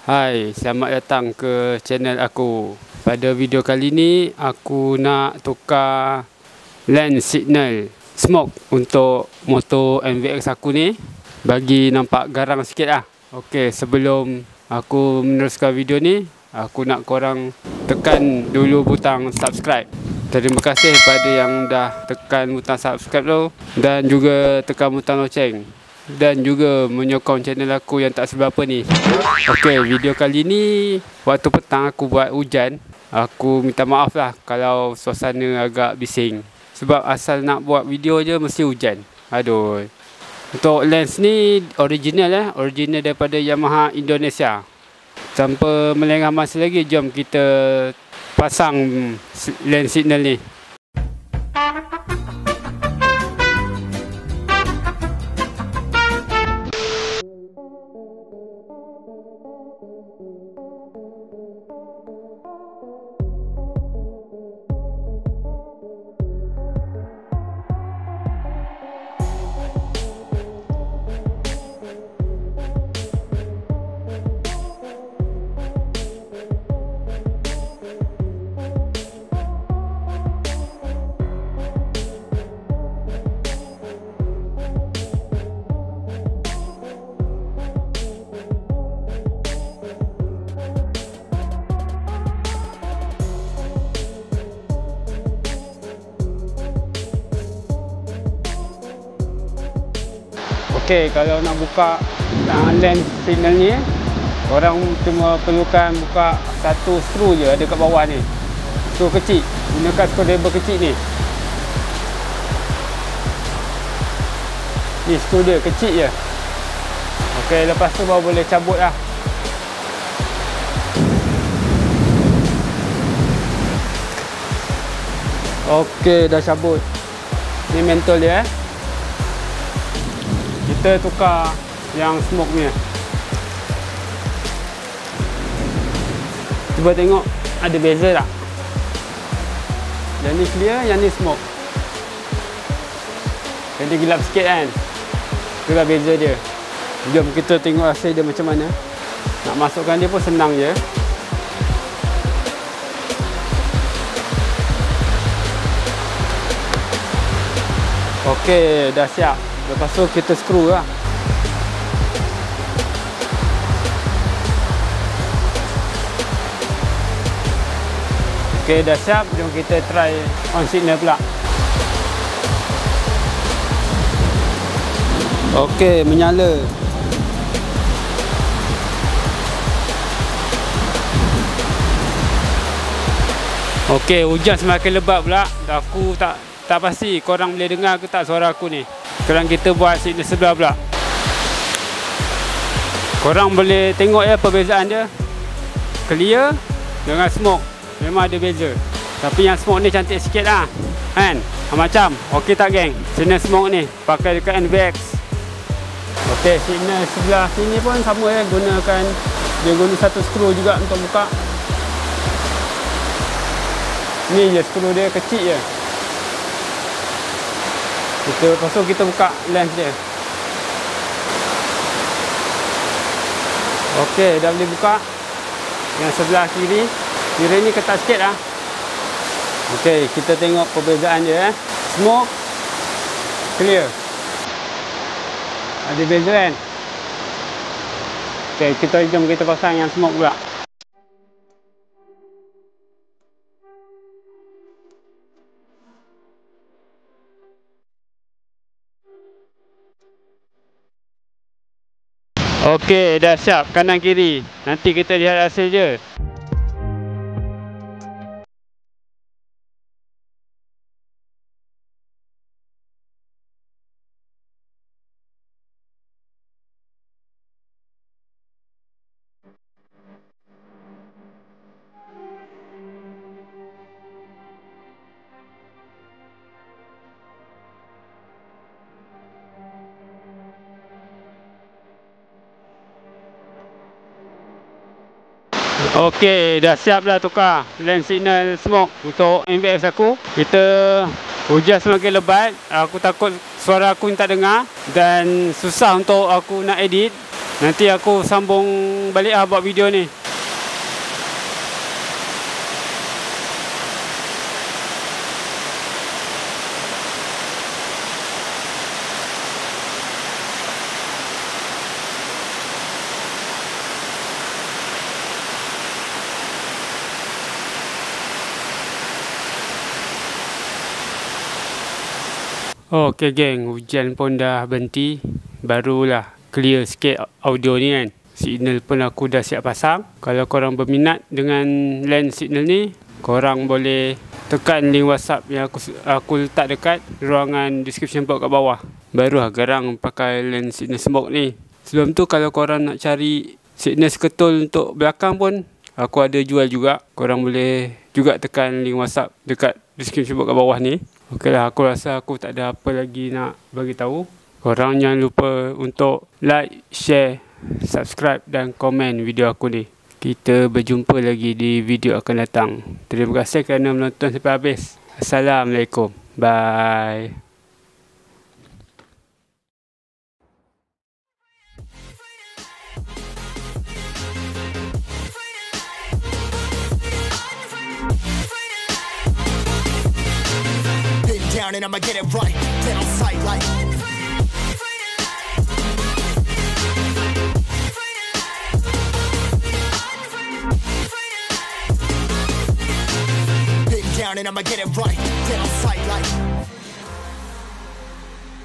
Hai, selamat datang ke channel aku. Pada video kali ni aku nak tukar lens signal smoke untuk motor NVX aku ni, bagi nampak garang sikit lah. Okey, sebelum aku meneruskan video ni, aku nak korang tekan dulu butang subscribe. Terima kasih pada yang dah tekan butang subscribe tu, dan juga tekan butang loceng, dan juga menyokong channel aku yang tak seberapa ni. Okey, video kali ni waktu petang aku buat hujan. Aku minta maaf lah kalau suasana agak bising, sebab asal nak buat video je mesti hujan. Aduh. Untuk lens ni original original daripada Yamaha Indonesia. Tanpa melengah masa lagi, jom kita pasang lens signal ni. Okey, kalau nak buka lens signal ni, korang cuma perlukan buka satu skru je, ada kat bawah ni. Skru kecil, gunakan screwdriver kecil ni. Ni skru dia, kecil je. Okey, lepas tu baru boleh cabut lah. Okey, dah cabut. Ni mentol dia. Kita tukar yang smoke ni. Cuba tengok ada beza tak. Yang ni clear, yang ni smoke. Jadi gelap sikit kan. Itulah beza dia. Jom kita tengok hasil dia macam mana. Nak masukkan dia pun senang je. Okey, dah siap. Lepas tu kita skru lah. Okey, dah siap. Jom kita try on signal pula. Okey, menyala. Okey, hujan semakin lebat pula. Aku tak pasti korang boleh dengar ke tak suara aku ni. Sekarang kita buat signal sebelah pula. Korang boleh tengok ya perbezaan dia. Clear dengan smoke memang ada beza. Tapi yang smoke ni cantik sikit lah kan. Macam okey tak geng, signal smoke ni pakai dekat NVX. Okey, signal sebelah sini pun sama ya. Dia guna satu skru juga untuk buka. Ni je skru dia, kecil je. Lepas tu kita buka lens dia. Okey, dah boleh buka. Yang sebelah kiri. Kiri ni ketat sikit lah. Okey, kita tengok perbezaan dia. Smoke, clear. Ada beza kan? Okey, jom kita pasang yang smoke pula. Okey, dah siap kanan kiri. Nanti kita lihat hasil je. Okey, dah siap dah tukar lens signal smoke untuk NVX aku. Kita hujan semakin lebat, aku takut suara aku tak dengar dan susah untuk aku nak edit. Nanti aku sambung balik buat video ni. Okey geng, hujan pun dah berhenti. Barulah clear sikit audio ni kan. Signal pun aku dah siap pasang. Kalau korang berminat dengan lens signal ni, korang boleh tekan link WhatsApp yang aku letak dekat ruangan description box kat bawah. Barulah garang pakai lens signal smoke ni. Sebelum tu kalau korang nak cari signal seketul untuk belakang pun aku ada jual juga. Korang boleh juga tekan link WhatsApp dekat description box kat bawah ni. Okeylah, aku rasa aku tak ada apa lagi nak bagi tahu. Korang jangan lupa untuk like, share, subscribe dan komen video aku ni. Kita berjumpa lagi di video akan datang. Terima kasih kerana menonton sampai habis. Assalamualaikum. Bye. Down and I'ma get it right, then on sight like been down and I'ma get it right, then on sight